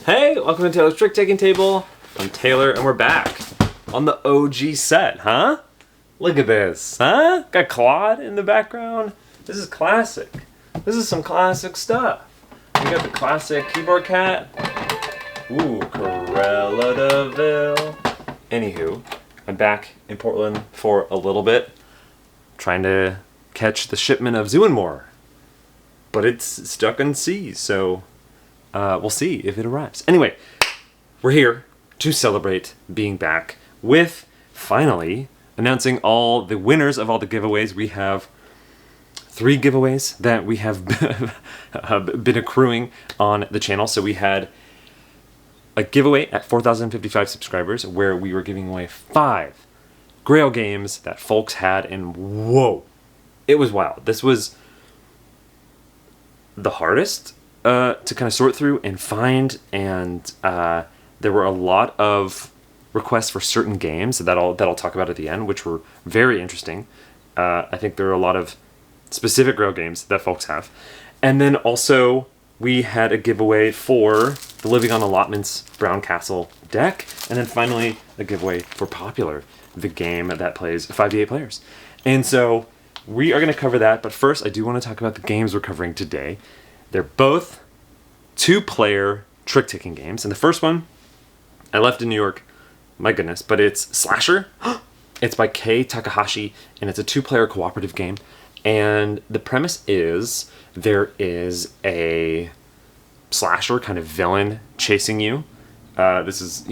Hey, welcome to Taylor's Trick Taking Table. I'm Taylor and we're back on the OG set, huh? Look at this, huh? Got Claude in the background. This is classic. This is some classic stuff. We got the classic keyboard cat. Ooh, Corella DeVille. Anywho, I'm back in Portland for a little bit, trying to catch the shipment of Zoo and More. But it's stuck on sea, so we'll see if it arrives. Anyway, we're here to celebrate being back with finally announcing all the winners of all the giveaways. We have 3 giveaways that we have been accruing on the channel. So we had a giveaway at 4,055 subscribers where we were giving away 5 Grail games that folks had, and whoa, it was wild. This was the hardest to kind of sort through and find, and there were a lot of requests for certain games that I'll talk about at the end, which were very interesting. I think there are a lot of specific Grail games that folks have. And then also we had a giveaway for the Living on Allotments Brown Castle deck, and then finally a giveaway for Popular, the game that plays 5 to 8 players. And so we are going to cover that, but first I do want to talk about the games we're covering today. They're both 2-player trick-taking games, and the first one I left in New York, my goodness, but it's Slasher. It's by Kei Takahashi, and it's a 2-player cooperative game. And the premise is there is a slasher kind of villain chasing you. This is,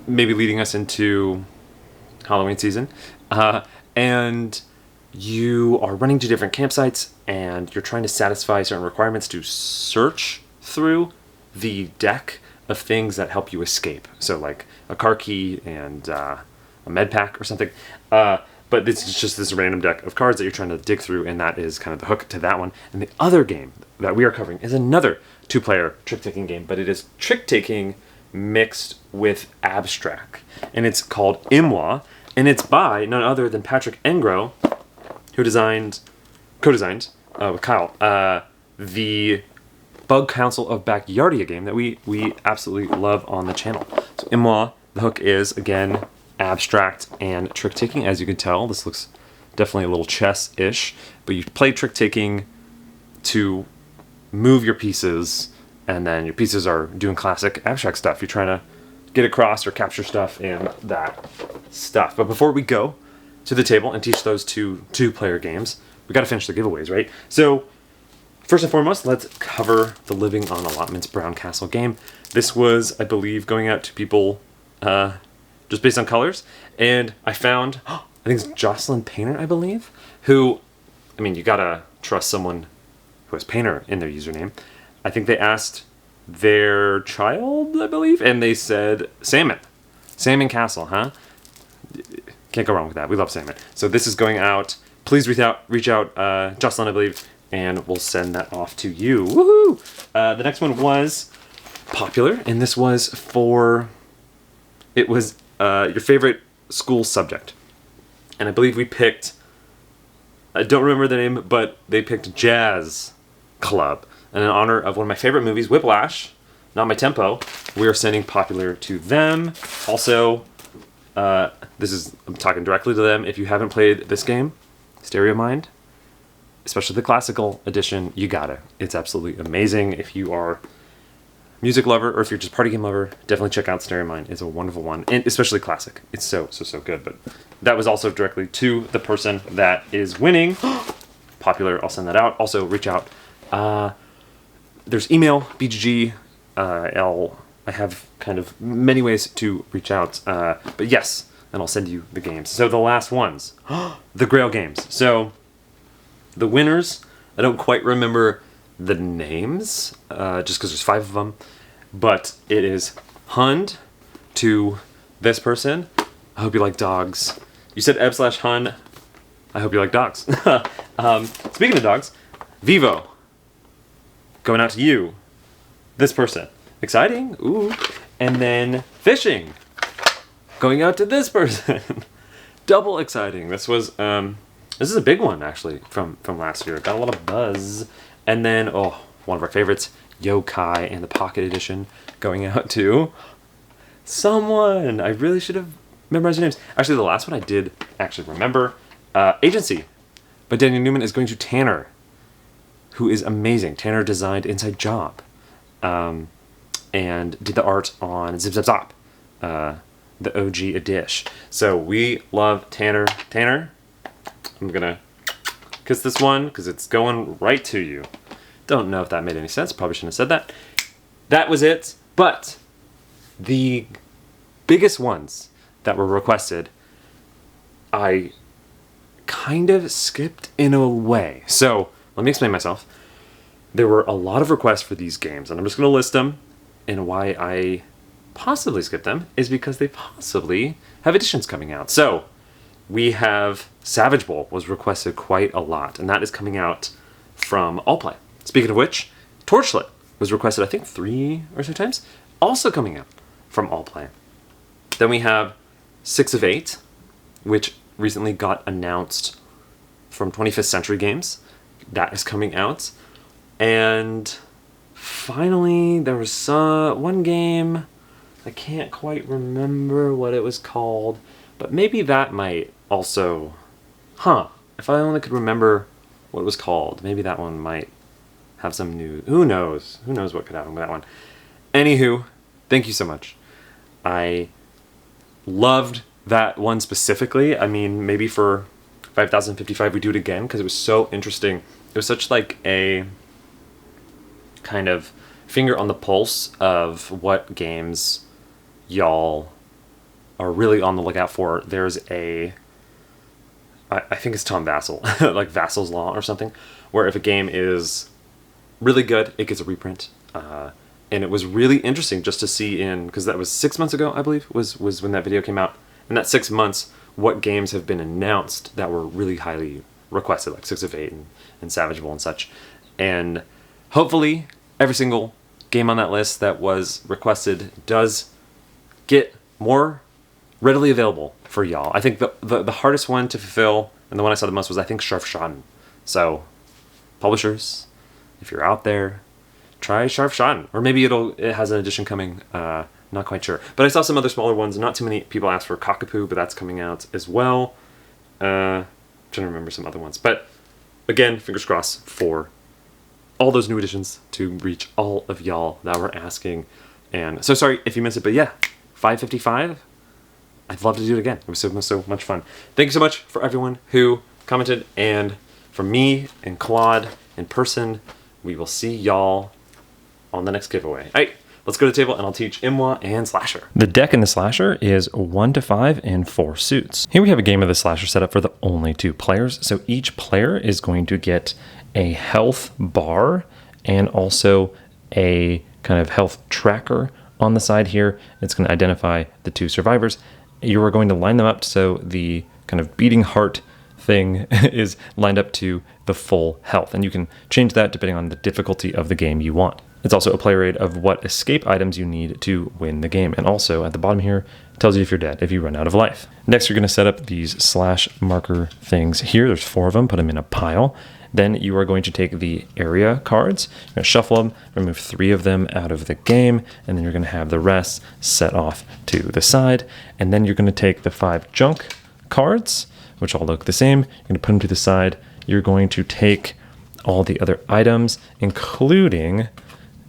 maybe leading us into Halloween season. And you are running to different campsites, and you're trying to satisfy certain requirements to search through the deck of things that help you escape. So like a car key and a med pack or something. But this is just this random deck of cards that you're trying to dig through, and that is kind of the hook to that one. And the other game that we are covering is another 2-player trick-taking game, but it is trick-taking mixed with abstract. And it's called Imwah, and it's by none other than Patrick Engro, who co-designed with Kyle, the Bug Council of Backyardia game that we absolutely love on the channel. So Imwah, the hook is, again, abstract and trick-taking. As you can tell, this looks definitely a little chess-ish, but you play trick-taking to move your pieces, and then your pieces are doing classic abstract stuff. You're trying to get across or capture stuff and that stuff. But before we go to the table and teach those 2-player games, we got to finish the giveaways, right? So first and foremost, let's cover the Living on Allotments Brown Castle game. This was, I believe, going out to people just based on colors, and I found, I think it's Jocelyn Painter, I believe, who, I mean, you gotta trust someone who has Painter in their username. I think they asked their child, I believe, and they said Salmon Castle, huh? Can't go wrong with that. We love salmon. So this is going out. Please reach out, Jocelyn, I believe, and we'll send that off to you. Woohoo! The next one was Popular, and this was for, it was your favorite school subject. And I believe we picked, I don't remember the name, but they picked Jazz Club. And in honor of one of my favorite movies, Whiplash, Not My Tempo, we are sending Popular to them. Also, I'm talking directly to them. If you haven't played this game, Stereo Mind, especially the classical edition, you got it. It's absolutely amazing. If you are a music lover, or if you're just party game lover, definitely check out Stereo Mind. It's a wonderful one, and especially classic. It's so good. But that was also directly to the person that is winning. Popular, I'll send that out. Also, reach out. There's email, BGG, I have kind of many ways to reach out, but yes, and I'll send you the games. So the last ones, the Grail games. So the winners, I don't quite remember the names, just because there's 5 of them, but it is Hund to this person. I hope you like dogs. You said Eb/Hun. I hope you like dogs. Speaking of dogs, Vivo, going out to you, this person. Exciting. Ooh. And then Fishing, going out to this person. Double exciting. This is a big one, actually, from last year. Got a lot of buzz. And then, one of our favorites, Yokai and the Pocket Edition going out to someone. I really should have memorized your names. Actually, the last one I did actually remember. Agency by Daniel Newman is going to Tanner, who is amazing. Tanner designed Inside Job and did the art on Zip Zap Zop, the OG edition. So we love Tanner. Tanner, I'm going to kiss this one because it's going right to you. Don't know if that made any sense. Probably shouldn't have said that. That was it. But the biggest ones that were requested, I kind of skipped in a way. So let me explain myself. There were a lot of requests for these games, and I'm just going to list them. And why I possibly skipped them is because they possibly have editions coming out. So we have Savage Bowl was requested quite a lot, and that is coming out from Allplay. Speaking of which, Torchlit was requested, I think, 3 or so times, also coming out from Allplay. Then we have 6 of 8, which recently got announced from 25th Century Games. That is coming out. And finally, there was one game, I can't quite remember what it was called, but maybe that might also, if I only could remember what it was called, maybe that one might have some news. Who knows? Who knows what could happen with that one? Anywho, thank you so much. I loved that one specifically. I mean, maybe for 5055 we do it again because it was so interesting. It was such like a kind of finger on the pulse of what games y'all are really on the lookout for. There's I think it's Tom Vassal, like Vassal's Law or something, where if a game is really good, it gets a reprint. And it was really interesting just to see because that was 6 months ago, I believe, was when that video came out. In that 6 months, what games have been announced that were really highly requested, like 6 of 8 and Savage Bowl and such. And hopefully, every single game on that list that was requested does get more readily available for y'all. I think the hardest one to fulfill, and the one I saw the most, was I think Scharfschaden. So, publishers, if you're out there, try Scharfschaden. Or maybe it has an edition coming, not quite sure. But I saw some other smaller ones. Not too many people asked for Cockapoo, but that's coming out as well. Trying to remember some other ones. But again, fingers crossed for all those new editions to reach all of y'all that were asking. And so sorry if you missed it, but yeah, 555. I'd love to do it again. It was so much fun. Thank you so much for everyone who commented, and from me and Claude in person, we will see y'all on the next giveaway. All right, let's go to the table and I'll teach Imwah and Slasher. The deck in the Slasher is 1 to 5 and 4 suits. Here we have a game of the Slasher set up for the only 2 players. So each player is going to get a health bar and also a kind of health tracker on the side here. It's going to identify the 2 survivors. You are going to line them up so the kind of beating heart thing is lined up to the full health. And you can change that depending on the difficulty of the game you want. It's also a player aid of what escape items you need to win the game. And also at the bottom here, it tells you if you're dead, if you run out of life. Next, you're going to set up these slash marker things here. There's 4 of them, put them in a pile. Then you are going to take the area cards, you're going to shuffle them, remove 3 of them out of the game, and then you're going to have the rest set off to the side. And then you're going to take the 5 junk cards, which all look the same. You're going to put them to the side. You're going to take all the other items, including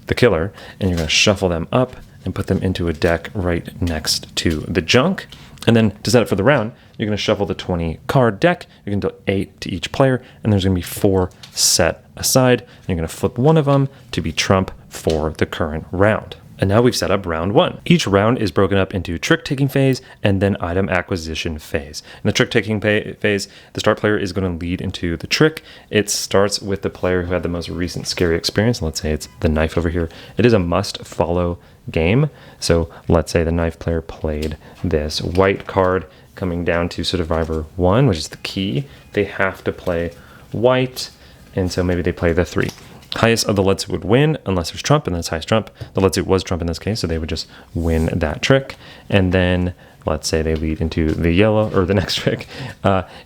the killer, and you're going to shuffle them up and put them into a deck right next to the junk. And then to set up for the round, you're going to shuffle the 20 card deck. You're going to do 8 to each player, and there's going to be 4 set aside. And you're going to flip one of them to be trump for the current round. And now we've set up round 1. Each round is broken up into trick-taking phase and then item acquisition phase. In the trick-taking phase, the start player is going to lead into the trick. It starts with the player who had the most recent scary experience. Let's say it's the knife over here. It is a must-follow game. So let's say the knife player played this white card coming down to survivor 1, which is the key. They have to play white, and so maybe they play the 3. Highest of the lead suit would win unless there's trump, and that's highest trump. The lead suit was trump in this case, so they would just win that trick. And then let's say they lead into the yellow or the next trick.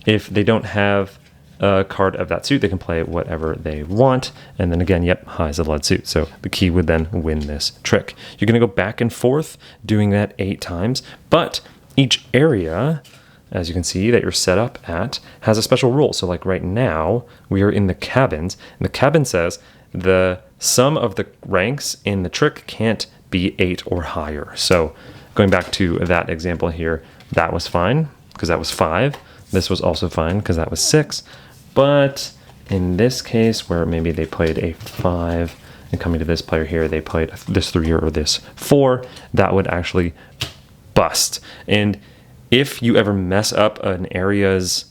If they don't have a card of that suit, they can play whatever they want. And then again, yep, high is a lead suit. So the key would then win this trick. You're going to go back and forth doing that 8 times, but each area, as you can see, that you're set up at has a special rule. So like right now, we are in the cabins, and the cabin says the sum of the ranks in the trick can't be 8 or higher. So going back to that example here, that was fine because that was 5. This was also fine because that was 6. But in this case, where maybe they played a 5, and coming to this player here, they played this 3 or this 4, that would actually bust. And if you ever mess up an area's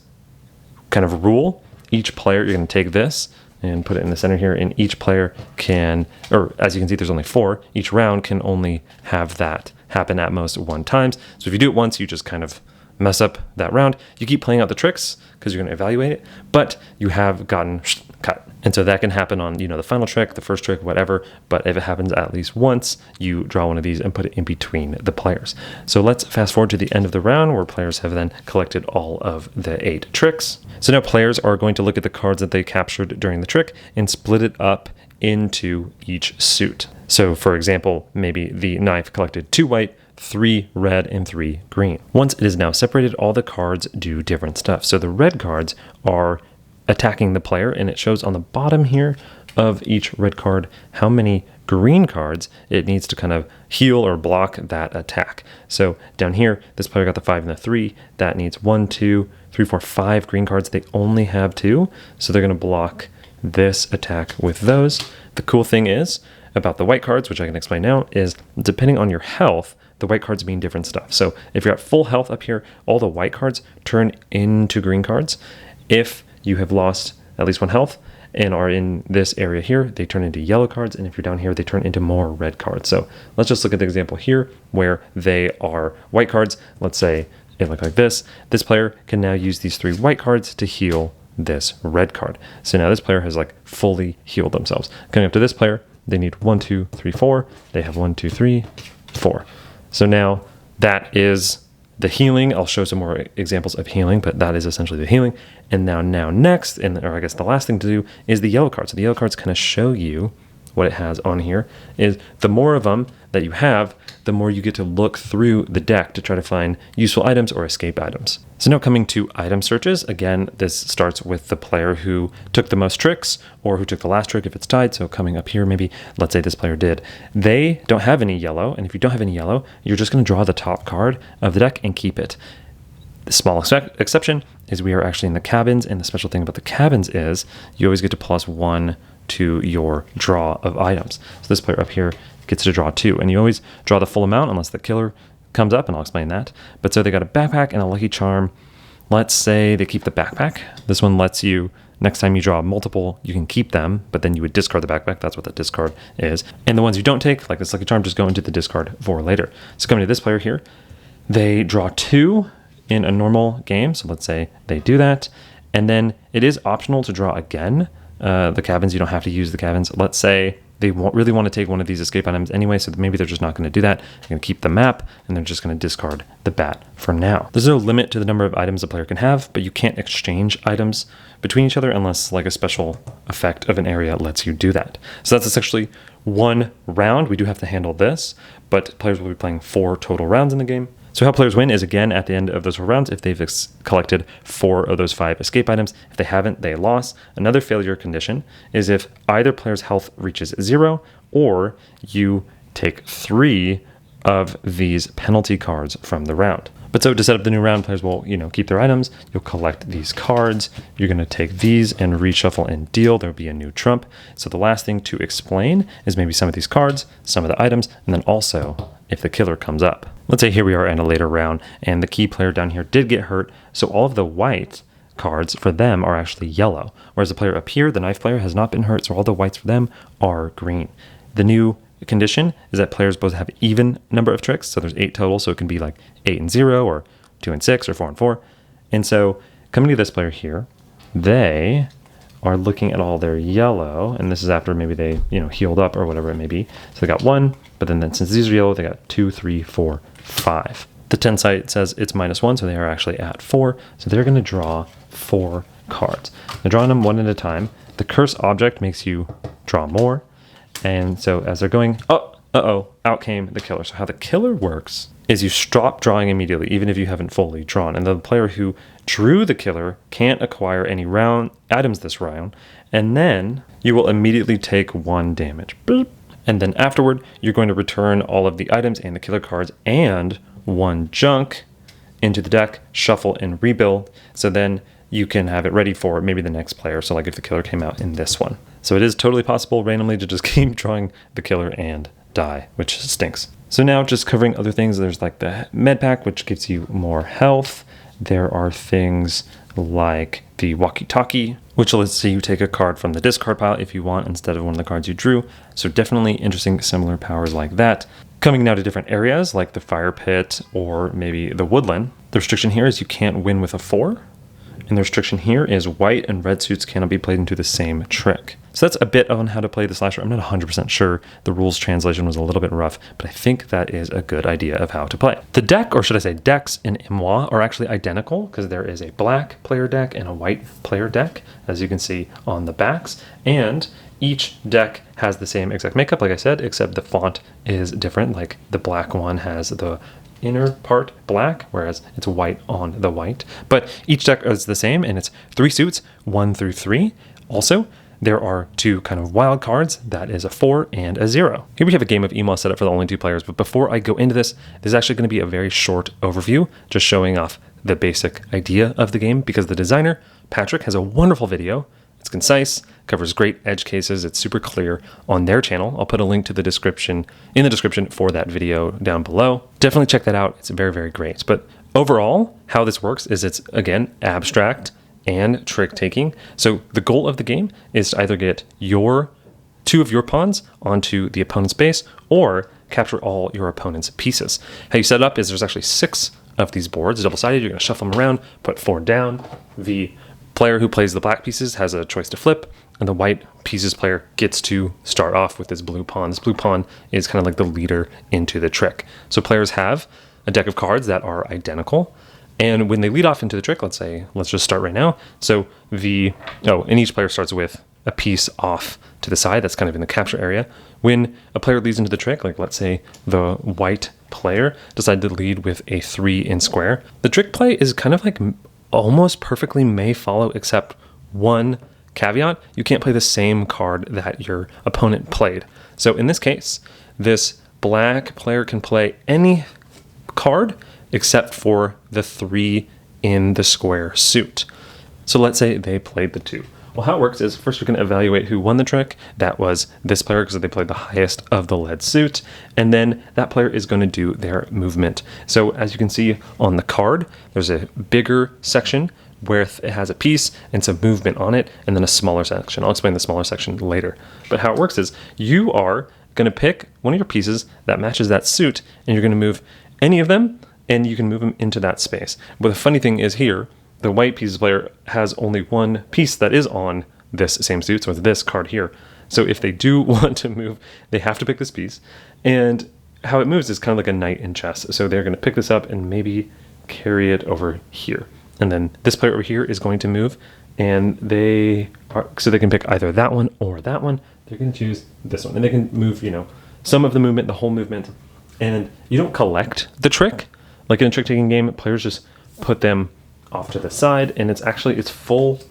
kind of rule, each player, you're going to take this and put it in the center here, and each player can, or as you can see, there's only 4. Each round can only have that happen at most 1 time. So if you do it once, you just kind of mess up that round. You keep playing out the tricks because you're going to evaluate it, but you have gotten cut. And so that can happen on, the final trick, the first trick, whatever. But if it happens at least once, you draw one of these and put it in between the players. So let's fast forward to the end of the round where players have then collected all of the 8 tricks. So now players are going to look at the cards that they captured during the trick and split it up into each suit. So for example, maybe the knife collected 2 white, 3 red, and 3 green. Once it is now separated, all the cards do different stuff. So the red cards are attacking the player, and it shows on the bottom here of each red card how many green cards it needs to kind of heal or block that attack. So down here, this player got the 5 and the 3. That needs 1, 2, 3, 4, 5 green cards. They only have 2, so they're going to block this attack with those. The cool thing is about the white cards, which I can explain now, is depending on your health, the white cards mean different stuff. So if you're at full health up here, all the white cards turn into green cards. If you have lost at least 1 health and are in this area here, they turn into yellow cards. And if you're down here, they turn into more red cards. So let's just look at the example here where they are white cards. Let's say it looked like this. This player can now use these 3 white cards to heal this red card. So now this player has like fully healed themselves. Coming up to this player, they need 1, 2, 3, 4. They have 1, 2, 3, 4. So now that is the healing. I'll show some more examples of healing, but that is essentially the healing. And now next, or I guess the last thing to do is the yellow cards. So the yellow cards kind of show you what it has on here is the more of them that you have, the more you get to look through the deck to try to find useful items or escape items. So now coming to item searches, again, this starts with the player who took the most tricks or who took the last trick if it's tied. So coming up here, maybe let's say this player did. They don't have any yellow. And if you don't have any yellow, you're just going to draw the top card of the deck and keep it. The small exception is we are actually in the cabins. And the special thing about the cabins is you always get to +1 to your draw of items. So this player up here gets to draw 2, and you always draw the full amount unless the killer comes up, and I'll explain that. But so they got a backpack and a lucky charm. Let's say they keep the backpack. This one lets you, next time you draw multiple, you can keep them, but then you would discard the backpack. That's what the discard is. And the ones you don't take, like this lucky charm, just go into the discard for later. So coming to this player here, they draw 2 in a normal game. So let's say they do that, and then it is optional to draw again. The cabins, you don't have to use the cabins. Let's say they really want to take one of these escape items anyway, so maybe they're just not going to do that. They're going to keep the map, and they're just going to discard the bat for now. There's no limit to the number of items a player can have, but you can't exchange items between each other unless like a special effect of an area lets you do that. So that's essentially 1 round. We do have to handle this, but players will be playing 4 total rounds in the game. So how players win is, again, at the end of those 4 rounds, if they've collected 4 of those 5 escape items. If they haven't, they lost. Another failure condition is if either player's health reaches 0 or you take 3 of these penalty cards from the round. But so to set up the new round, players will, keep their items. You'll collect these cards. You're going to take these and reshuffle and deal. There'll be a new trump. So the last thing to explain is maybe some of these cards, some of the items, and then also if the killer comes up. Let's say here we are in a later round, and the key player down here did get hurt. So all of the white cards for them are actually yellow, whereas the player up here, the knife player, has not been hurt. So all the whites for them are green. The new condition is that players both have even number of tricks. So there's 8 total. So it can be like 8 and 0 or 2 and 6 or 4 and 4. And so coming to this player here, they are looking at all their yellow, and this is after maybe they, healed up or whatever it may be. So they got 1, but then since these are yellow, they got 2, 3, 4, 5. The 10 site says it's -1, so they are actually at 4. So they're going to draw 4 cards. Now drawing them one at a time, the curse object makes you draw more. And so as they're going, out came the killer. So how the killer works is you stop drawing immediately, even if you haven't fully drawn. And the player who drew the killer can't acquire any round items this round. And then you will immediately take 1 damage. Boop. And then afterward, you're going to return all of the items and the killer cards and 1 junk into the deck, shuffle and rebuild. So then you can have it ready for maybe the next player. So like if the killer came out in this one. So it is totally possible randomly to just keep drawing the killer and die, which stinks. So now just covering other things, there's like the med pack, which gives you more health. There are things like the walkie-talkie, which lets you take a card from the discard pile if you want instead of one of the cards you drew. So definitely interesting similar powers like that. Coming now to different areas like the fire pit or maybe the woodland. The restriction here is you can't win with a 4. And the restriction here is white and red suits cannot be played into the same trick. So that's a bit on how to play the slasher. I'm not 100% sure. The rules translation was a little bit rough, but I think that is a good idea of how to play. The deck, or should I say decks in Imwah, are actually identical because there is a black player deck and a white player deck, as you can see on the backs. And each deck has the same exact makeup, like I said, except the font is different. Like the black one has the inner part black, whereas it's white on the white. But each deck is the same, and it's 3 suits, 1 through 3. Also, there are 2 kind of wild cards. That is a 4 and a 0. Here we have a game of Imwah set up for the only 2 players. But before I go into this is actually going to be a very short overview, just showing off the basic idea of the game, because the designer, Patrick, has a wonderful video. It's concise, covers great edge cases. It's super clear on their channel. I'll put a link to the description in the description for that video down below. Definitely check that out. It's very, very great. But overall, how this works is it's, again, abstract and trick taking. So the goal of the game is to either get 2 of your pawns onto the opponent's base or capture all your opponent's pieces. How you set it up is there's actually 6 of these boards, double-sided. You're going to shuffle them around, put 4 down. The player who plays the black pieces has a choice to flip, and the white pieces player gets to start off with this blue pawn. This blue pawn is kind of like the leader into the trick. So players have a deck of cards that are identical, and when they lead off into the trick, let's just start right now. So and each player starts with a piece off to the side that's kind of in the capture area. When a player leads into the trick, like let's say the white player decided to lead with a 3 in square, the trick play is kind of like almost perfectly may follow, except one caveat: you can't play the same card that your opponent played. So in this case, this black player can play any card except for the 3 in the square suit. So let's say they played the 2. Well, how it works is first we can evaluate who won the trick. That was this player because they played the highest of the lead suit. And then that player is going to do their movement. So as you can see on the card, there's a bigger section where it has a piece and some movement on it, and then a smaller section. I'll explain the smaller section later. But how it works is you are going to pick one of your pieces that matches that suit, and you're going to move any of them, and you can move them into that space. But the funny thing is here, the white pieces player has only one piece that is on this same suit, so it's this card here. So if they do want to move, they have to pick this piece. And how it moves is kind of like a knight in chess. So they're going to pick this up and maybe carry it over here. And then this player over here is going to move, and so they can pick either that one or that one. They're going to choose this one, and they can move, some of the movement, the whole movement. And you don't collect the trick. Like in a trick-taking game, players just put them off to the side, and it's full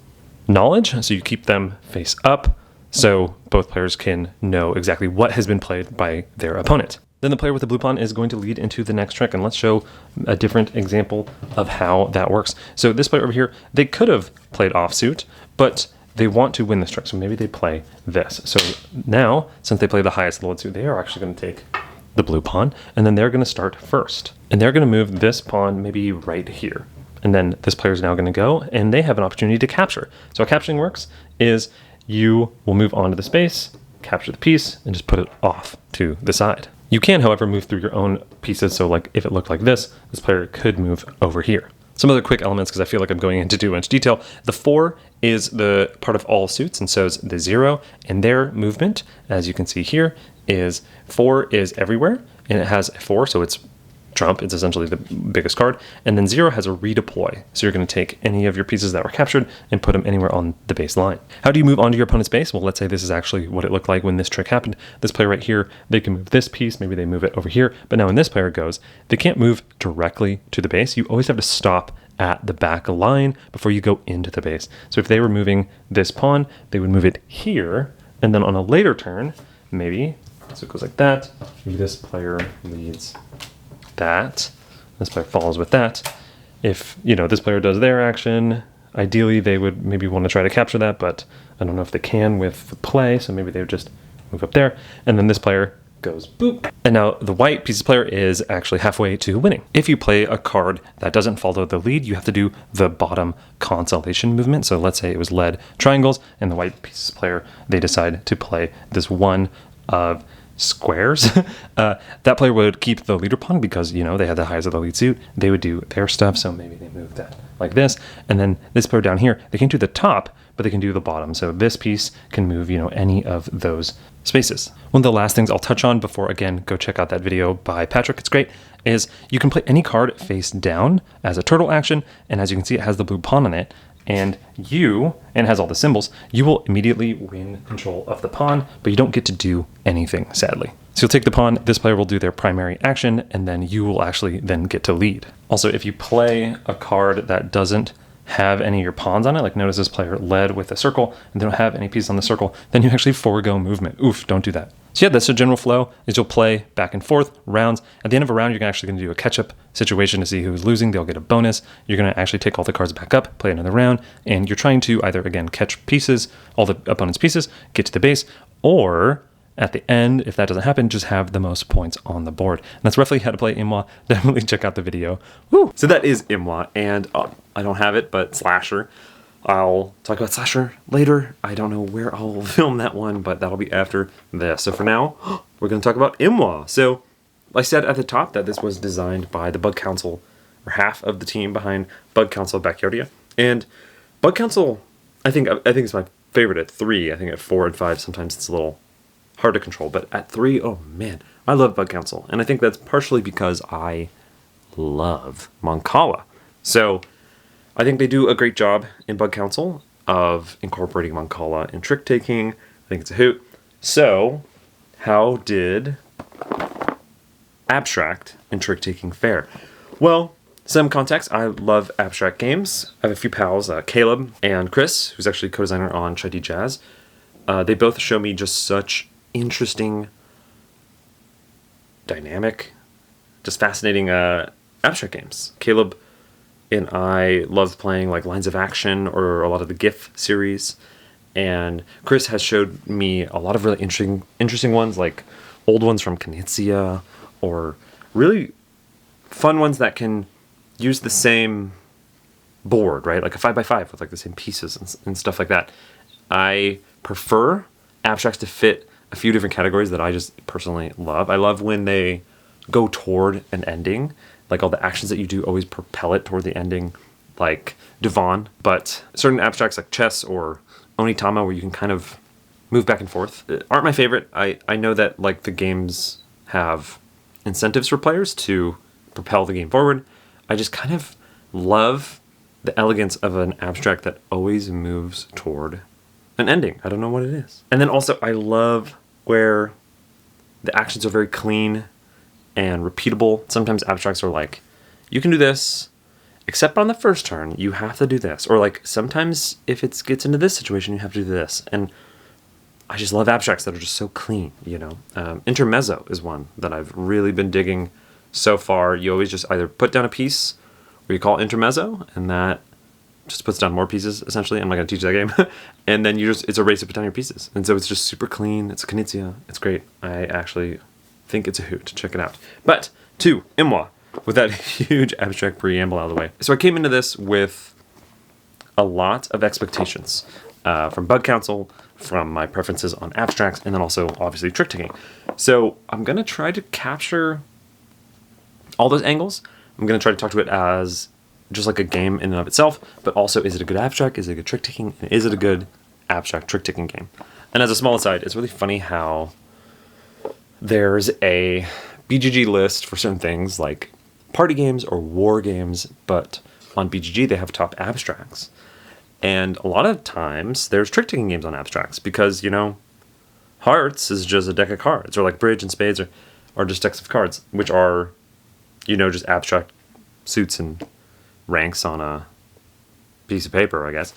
knowledge, so you keep them face up so both players can know exactly what has been played by their opponent. Then the player with the blue pawn is going to lead into the next trick, and let's show a different example of how that works. So this player over here, they could have played offsuit, but they want to win this trick, so maybe they play this. So now, since they play the highest lead suit, they are actually going to take the blue pawn, and then they're going to start first. And they're going to move this pawn maybe right here. And then this player is now going to go, and they have an opportunity to capture. So how capturing works is you will move onto the space, capture the piece, and just put it off to the side. You can, however, move through your own pieces. So like if it looked like this player could move over here. Some other quick elements, because I feel like I'm going into too much detail. The 4 is the part of all suits, and so is the 0. And their movement, as you can see here, is 4 is everywhere, and it has a 4, so it's trump. It's essentially the biggest card. And then 0 has a redeploy. So you're going to take any of your pieces that were captured and put them anywhere on the base line. How do you move onto your opponent's base? Well, let's say this is actually what it looked like when this trick happened. This player right here, they can move this piece. Maybe they move it over here. But now when this player goes, they can't move directly to the base. You always have to stop at the back line before you go into the base. So if they were moving this pawn, they would move it here. And then on a later turn, maybe, so it goes like that. Maybe this player leads that. This player follows with that. If, this player does their action, ideally they would maybe want to try to capture that, but I don't know if they can with the play, so maybe they would just move up there. And then this player goes boop. And now the white pieces player is actually halfway to winning. If you play a card that doesn't follow the lead, you have to do the bottom consolation movement. So let's say it was led triangles, and the white pieces player, they decide to play this one of squares. That player would keep the leader pawn because, they had the highest of the lead suit. They would do their stuff, so maybe they move that like this. And then this player down here, they can do the top, but they can do the bottom. So this piece can move, any of those spaces. One of the last things I'll touch on before, again, go check out that video by Patrick, it's great, is you can play any card face down as a turtle action. And as you can see, it has the blue pawn on it. And it has all the symbols, you will immediately win control of the pawn, but you don't get to do anything, sadly. So you'll take the pawn, this player will do their primary action, and then you will actually then get to lead. Also, if you play a card that doesn't have any of your pawns on it, like notice this player led with a circle, and they don't have any pieces on the circle, then you actually forego movement. Oof, don't do that. So yeah, that's the general flow, is you'll play back and forth, rounds. At the end of a round, you're actually going to do a catch-up situation to see who's losing. They'll get a bonus. You're going to actually take all the cards back up, play another round, and you're trying to either, again, catch pieces, all the opponent's pieces, get to the base, or at the end, if that doesn't happen, just have the most points on the board. And that's roughly how to play Imwah. Definitely check out the video. Woo! So that is Imwah, and I don't have it, but Slasher. I'll talk about Slasher later. I don't know where I'll film that one, but that'll be after this. So for now, we're going to talk about Imwah. So I said at the top that this was designed by the Bug Council, or half of the team behind Bug Council Backyardia. And Bug Council, I think it's my favorite at 3. I think at 4 and 5, sometimes it's a little hard to control. But at 3, oh man, I love Bug Council. And I think that's partially because I love Mancala. So I think they do a great job in Bug Council of incorporating Mancala in trick-taking. I think it's a hoot. So, how did Abstract and trick-taking fare? Well, some context, I love abstract games. I have a few pals, Caleb and Chris, who's actually co-designer on Chai Tea Jazz. They both show me just such interesting, dynamic, just fascinating abstract games. Caleb and I love playing like Lines of Action or a lot of the GIF series. And Chris has showed me a lot of really interesting ones, like old ones from Knizia, or really fun ones that can use the same board, right? Like a 5x5 with like the same pieces and stuff like that. I prefer abstracts to fit a few different categories that I just personally love. I love when they go toward an ending. Like all the actions that you do always propel it toward the ending, like Devon. But certain abstracts like chess or Onitama, where you can kind of move back and forth, aren't my favorite. I know that like the games have incentives for players to propel the game forward. I just kind of love the elegance of an abstract that always moves toward an ending. I don't know what it is. And then also I love where the actions are very clean and repeatable. Sometimes abstracts are like, you can do this, except on the first turn, you have to do this. Or like, sometimes if it gets into this situation, you have to do this. And I just love abstracts that are just so clean, Intermezzo is one that I've really been digging so far. You always just either put down a piece, or you call Intermezzo, and that just puts down more pieces, essentially. I'm not going to teach that game. And then it's a race to put down your pieces. And so it's just super clean. It's a Knizia. It's great. I actually think it's a hoot. Check it out. But to Imwah, with that huge abstract preamble out of the way. So I came into this with a lot of expectations from Bug Council, from my preferences on abstracts, and then also obviously trick-taking. So I'm going to try to capture all those angles. I'm going to try to talk to it as just like a game in and of itself, but also, is it a good abstract? Is it a good trick-taking? And is it a good abstract trick-taking game? And as a small aside, it's really funny how there's a BGG list for certain things, like party games or war games, but on BGG they have top abstracts. And a lot of times there's trick-taking games on abstracts because, hearts is just a deck of cards, or like bridge and spades are just decks of cards, which are, just abstract suits and ranks on a piece of paper, I guess.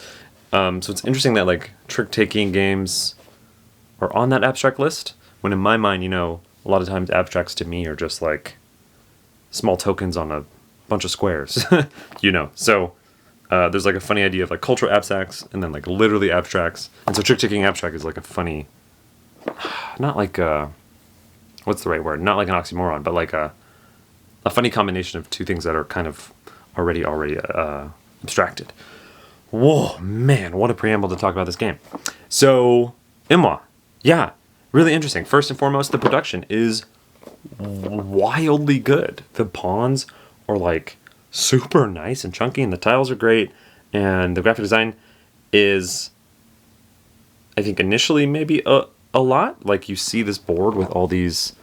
So it's interesting that like trick-taking games are on that abstract list, when in my mind, a lot of times abstracts to me are just like small tokens on a bunch of squares, So there's like a funny idea of like cultural abstracts and then like literally abstracts. And so trick-taking abstract is like a funny, not like what's the right word? Not like an oxymoron, but like a funny combination of two things that are kind of already abstracted. Whoa, man, what a preamble to talk about this game. So, Imwah, yeah, really interesting. First and foremost, the production is wildly good. The pawns are like super nice and chunky, and the tiles are great, and the graphic design is, I think, initially maybe a lot. Like, you see this board with all these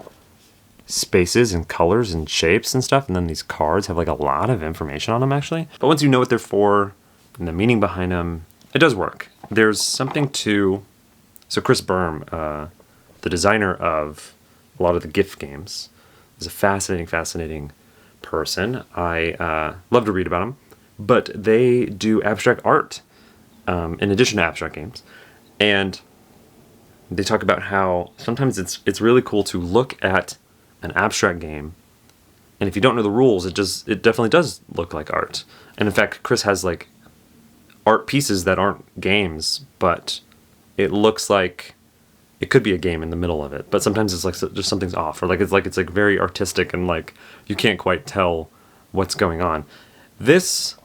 spaces and colors and shapes and stuff, and then these cards have like a lot of information on them, actually. But once you know what they're for and the meaning behind them, it does work. There's something to... So Chris Berm, the designer of a lot of the GIF games, is a fascinating person. I love to read about him. But they do abstract art in addition to abstract games. And they talk about how sometimes it's really cool to look at an abstract game, and if you don't know the rules, it definitely does look like art. And in fact, Chris has like art pieces that aren't games, but it looks like it could be a game in the middle of it. But sometimes it's like just something's off, or it's like very artistic and like you can't quite tell what's going on. This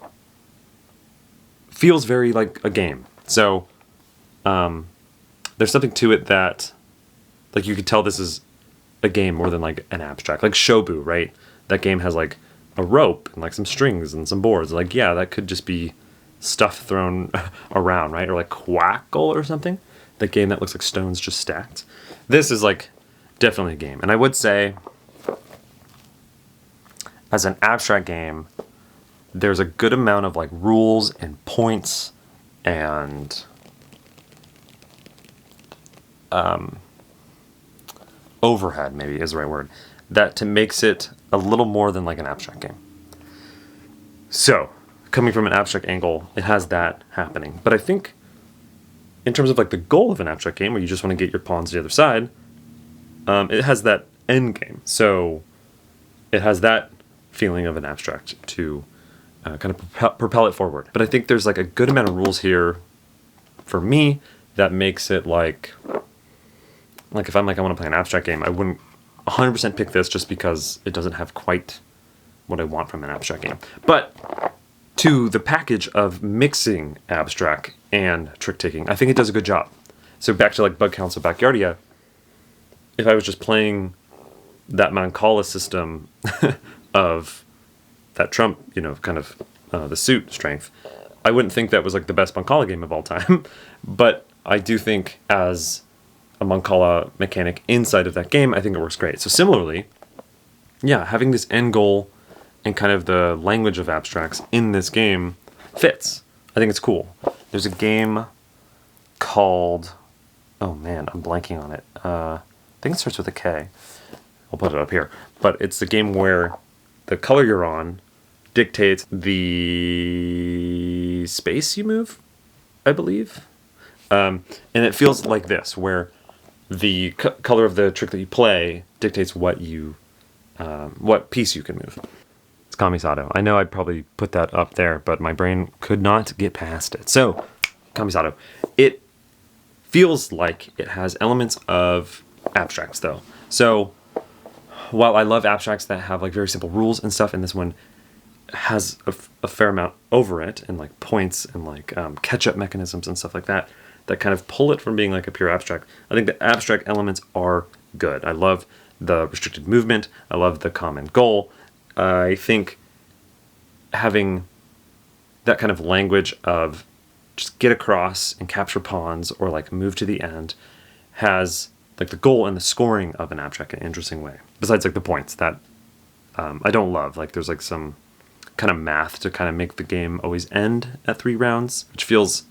feels very like a game. So there's something to it that like you could tell this is a game more than like an abstract. Like Shobu, right? That game has like a rope and like some strings and some boards. Like, yeah, that could just be stuff thrown around, right? Or like Quackle or something. That game that looks like stones just stacked. This is like definitely a game. And I would say as an abstract game, there's a good amount of like rules and points and overhead, maybe is the right word, that makes it a little more than like an abstract game. So, coming from an abstract angle, it has that happening. But I think in terms of like the goal of an abstract game, where you just want to get your pawns to the other side, it has that end game. So it has that feeling of an abstract to kind of propel it forward. But I think there's like a good amount of rules here for me that makes it like if I'm like, I want to play an abstract game, I wouldn't 100% pick this just because it doesn't have quite what I want from an abstract game. But to the package of mixing abstract and trick-taking, I think it does a good job. So back to like Bug Council Backyardia, if I was just playing that Mancala system of that Trump, kind of the suit strength, I wouldn't think that was like the best Mancala game of all time. But I do think as a Mancala mechanic inside of that game, I think it works great. So similarly, yeah, having this end goal and kind of the language of abstracts in this game fits. I think it's cool. There's a game called, oh man, I'm blanking on it. I think it starts with a K. I'll put it up here. But it's the game where the color you're on dictates the space you move, I believe. And it feels like this, where the color of the trick that you play dictates what piece you can move. It's Kamisato. I know I'd probably put that up there, but my brain could not get past it. So, Kamisato. It feels like it has elements of abstracts, though. So, while I love abstracts that have like very simple rules and stuff, and this one has a fair amount over it, and like points and like catch-up mechanisms and stuff like that, that kind of pull it from being like a pure abstract. I think the abstract elements are good. I love the restricted movement. I love the common goal. I think having that kind of language of just get across and capture pawns or like move to the end has like the goal and the scoring of an abstract in an interesting way. Besides like the points that I don't love. Like there's like some kind of math to kind of make the game always end at 3 rounds, which feels,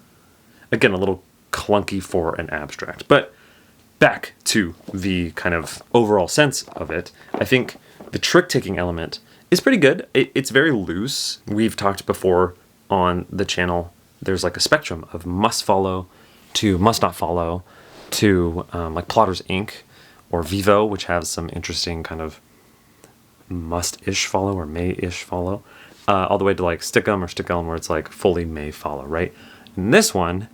again, a little clunky for an abstract. But back to the kind of overall sense of it, I think the trick-taking element is pretty good. It's very loose. We've talked before on the channel, there's like a spectrum of must follow to must not follow to like Plotter's Ink or Vivo, which has some interesting kind of must-ish follow or may-ish follow, all the way to like Stick'em or Stick'em where it's like fully may follow, right? In this one,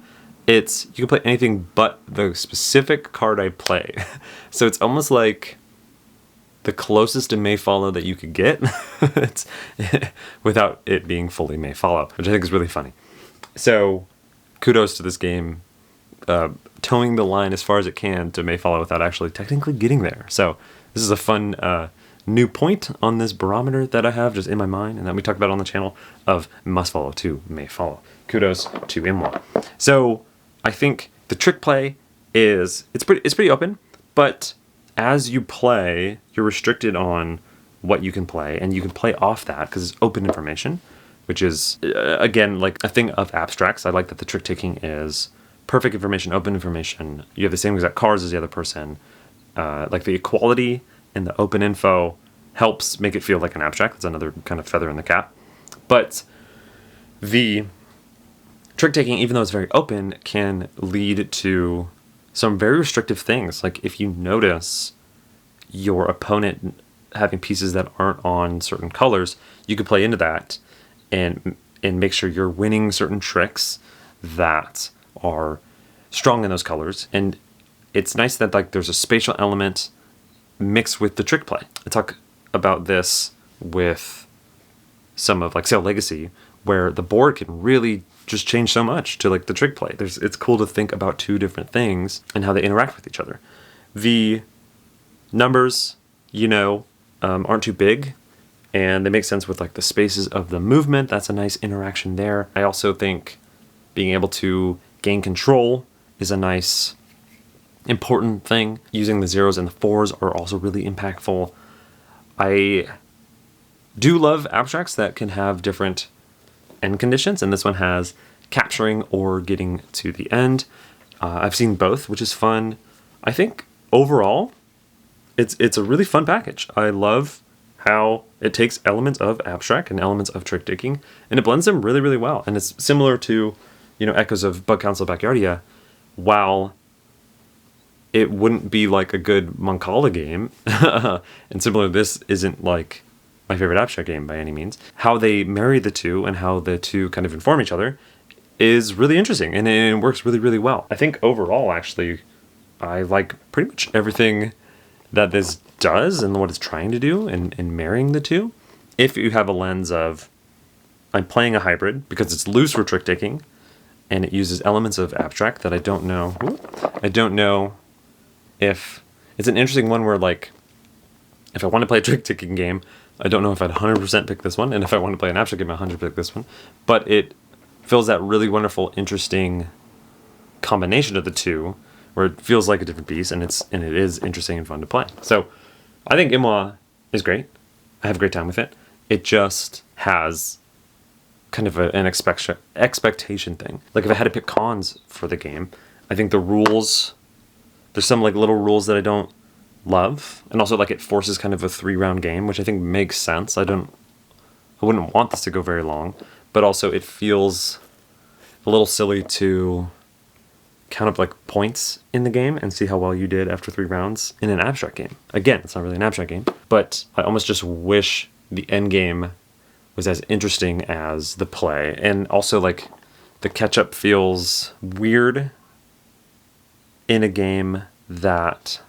you can play anything but the specific card I play. So it's almost like the closest to may follow that you could get it's, without it being fully may follow, which I think is really funny. So kudos to this game, towing the line as far as it can to may follow without actually technically getting there. So this is a fun new point on this barometer that I have just in my mind and that we talked about on the channel of must follow to may follow. Kudos to Imwah. So I think the trick play it's pretty open, but as you play, you're restricted on what you can play, and you can play off that because it's open information, which is, again, like a thing of abstracts. I like that the trick taking is perfect information, open information. You have the same exact cards as the other person. Like the equality and the open info helps make it feel like an abstract. That's another kind of feather in the cap. But the trick taking, even though it's very open, can lead to some very restrictive things. Like if you notice your opponent having pieces that aren't on certain colors, you could play into that and make sure you're winning certain tricks that are strong in those colors. And it's nice that like there's a spatial element mixed with the trick play. I talk about this with some of like Sail Legacy, where the board can really just change so much to like the trick play. It's cool to think about two different things and how they interact with each other. The numbers, aren't too big, and they make sense with like the spaces of the movement. That's a nice interaction there. I also think being able to gain control is a nice, important thing. Using the 0s and the 4s are also really impactful. I do love abstracts that can have different end conditions, and this one has capturing or getting to the end. I've seen both, which is fun. I think overall it's a really fun package. I love how it takes elements of abstract and elements of trick taking and it blends them really, really well. And it's similar to echoes of Bug Council Backyardia. While it wouldn't be like a good Mancala game and similar, this isn't like my favorite abstract game by any means. How they marry the two and how the two kind of inform each other is really interesting, and it works really, really well. I think overall, actually, I like pretty much everything that this does and what it's trying to do in marrying the two. If you have a lens of, I'm playing a hybrid because it's loose for trick taking, and it uses elements of abstract that I don't know if it's an interesting one where, like, if I want to play a trick taking game, I don't know if I'd 100% pick this one, and if I want to play an abstract game, I'd 100% pick this one. But it feels that really wonderful, interesting combination of the two, where it feels like a different piece, and it is interesting and fun to play. So I think Imwah is great. I have a great time with it. It just has kind of an expectation thing. Like if I had to pick cons for the game, I think the rules, there's some like little rules that I don't love, and also like it forces kind of a 3-round game, which I think makes sense. I wouldn't want this to go very long, but also it feels a little silly to count up like points in the game and see how well you did after 3 rounds in an abstract game. Again, it's not really an abstract game, but I almost just wish the end game was as interesting as the play. And also like the catch-up feels weird in a game that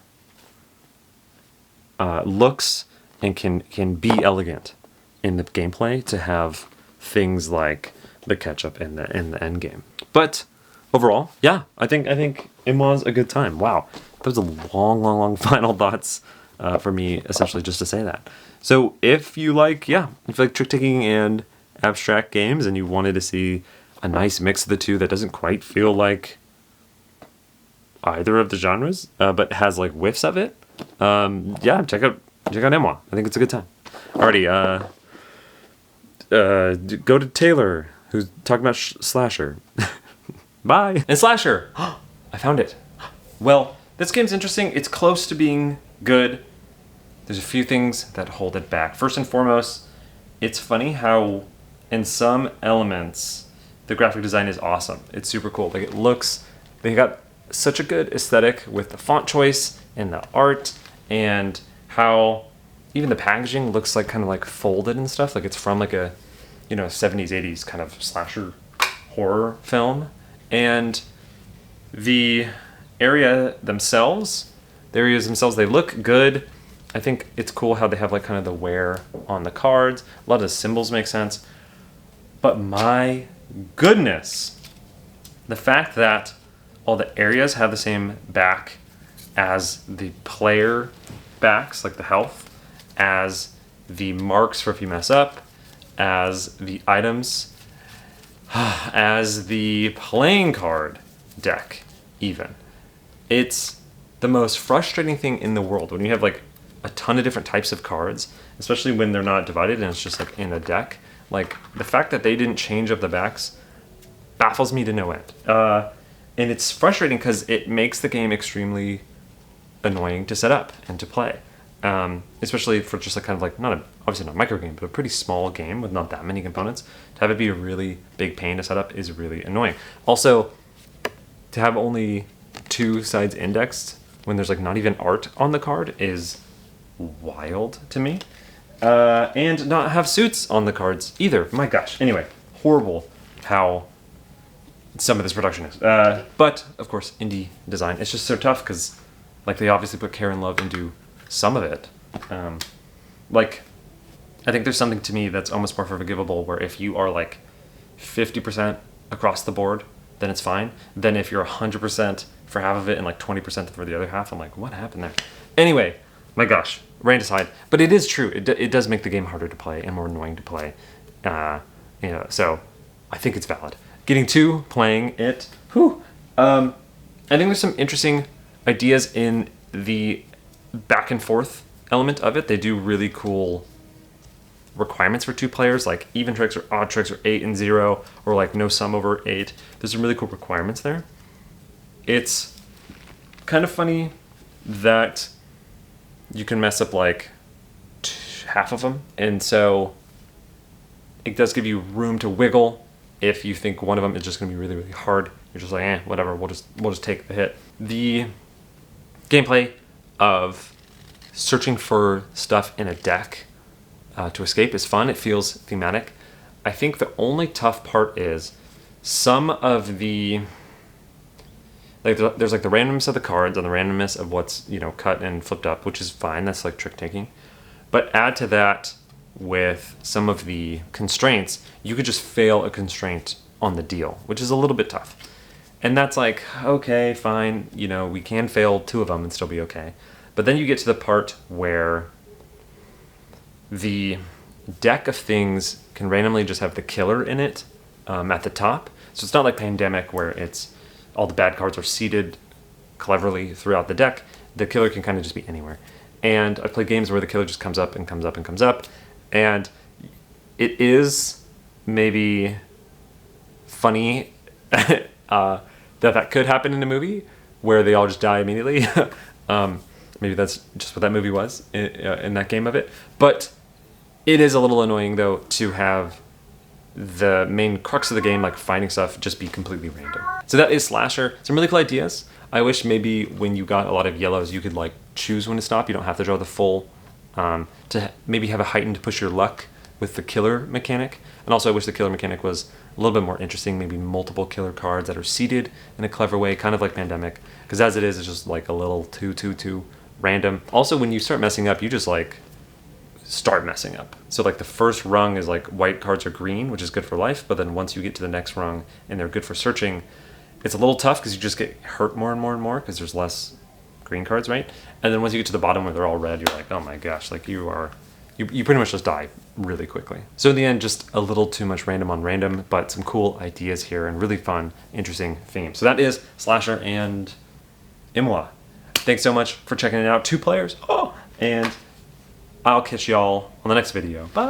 looks and can be elegant in the gameplay to have things like the catch-up in the end game. But overall, yeah, I think Imwah's a good time. Wow, that was a long final thoughts for me, essentially just to say that. So if you like trick-taking and abstract games and you wanted to see a nice mix of the two that doesn't quite feel like either of the genres, but has like whiffs of it, check out Imwah. I think it's a good time. Alrighty, go to Taylor, who's talking about Slasher. Bye. And Slasher! I found it. Well, this game's interesting. It's close to being good. There's a few things that hold it back. First and foremost, it's funny how in some elements the graphic design is awesome. It's super cool. Like, it looks, they got such a good aesthetic with the font choice and the art, and how even the packaging looks like kind of like folded and stuff. Like it's from like a, 70s, 80s kind of slasher horror film. And the areas themselves, they look good. I think it's cool how they have like kind of the wear on the cards. A lot of the symbols make sense. But my goodness, the fact that all the areas have the same back as the player backs, like the health, as the marks for if you mess up, as the items, as the playing card deck even. It's the most frustrating thing in the world when you have like a ton of different types of cards, especially when they're not divided and it's just like in a deck. Like the fact that they didn't change up the backs baffles me to no end. And it's frustrating because it makes the game extremely annoying to set up and to play. Especially for just like kind of like obviously not a micro game, but a pretty small game with not that many components. To have it be a really big pain to set up is really annoying. Also, to have only 2 sides indexed when there's like not even art on the card is wild to me. And not have suits on the cards either. My gosh. Anyway, horrible how some of this production is. But of course, indie design, it's just so tough because like they obviously put care and love into some of it. Like I think there's something to me that's almost more forgivable where if you are like 50% across the board, then it's fine. Then if you're 100% for half of it and like 20% for the other half, I'm like, what happened there? Anyway, my gosh, rant aside. But it is true. It does make the game harder to play and more annoying to play. So I think it's valid. Getting to playing it, I think there's some interesting ideas in the back and forth element of it. They do really cool requirements for 2 players, like even tricks or odd tricks or 8 and 0, or like no sum over 8. There's some really cool requirements there. It's kind of funny that you can mess up like half of them, and so it does give you room to wiggle. If you think one of them is just going to be really, really hard, you're just like, whatever, we'll just take the hit. The gameplay of searching for stuff in a deck to escape is fun. It feels thematic. I think the only tough part is some of the there's like the randomness of the cards and the randomness of what's cut and flipped up, which is fine. That's like trick taking. But add to that with some of the constraints, you could just fail a constraint on the deal, which is a little bit tough. And that's like, okay, fine, we can fail 2 of them and still be okay. But then you get to the part where the deck of things can randomly just have the killer in it at the top. So it's not like Pandemic where it's all the bad cards are seated cleverly throughout the deck. The killer can kind of just be anywhere. And I've played games where the killer just comes up and comes up and comes up. And it is maybe funny that could happen in a movie where they all just die immediately. Maybe that's just what that movie was in that game of it. But it is a little annoying, though, to have the main crux of the game, like finding stuff, just be completely random. So that is Slasher. Some really cool ideas. I wish maybe when you got a lot of yellows, you could like choose when to stop. You don't have to draw the full, to maybe have a heightened push your luck with the killer mechanic. And also I wish the killer mechanic was a little bit more interesting, maybe multiple killer cards that are seated in a clever way, kind of like Pandemic. Because as it is, it's just like a little too random. Also, when you start messing up, you just like start messing up. So like the first rung is like white cards are green, which is good for life, but then once you get to the next rung and they're good for searching, it's a little tough because you just get hurt more and more and more because there's less green cards, right? And then once you get to the bottom where they're all red, you're like, oh my gosh, like you pretty much just die really quickly. So in the end, just a little too much random on random, but some cool ideas here and really fun, interesting themes. So that is Slasher and Imwah. Thanks so much for checking it out. 2 players. And I'll catch y'all on the next video. Bye.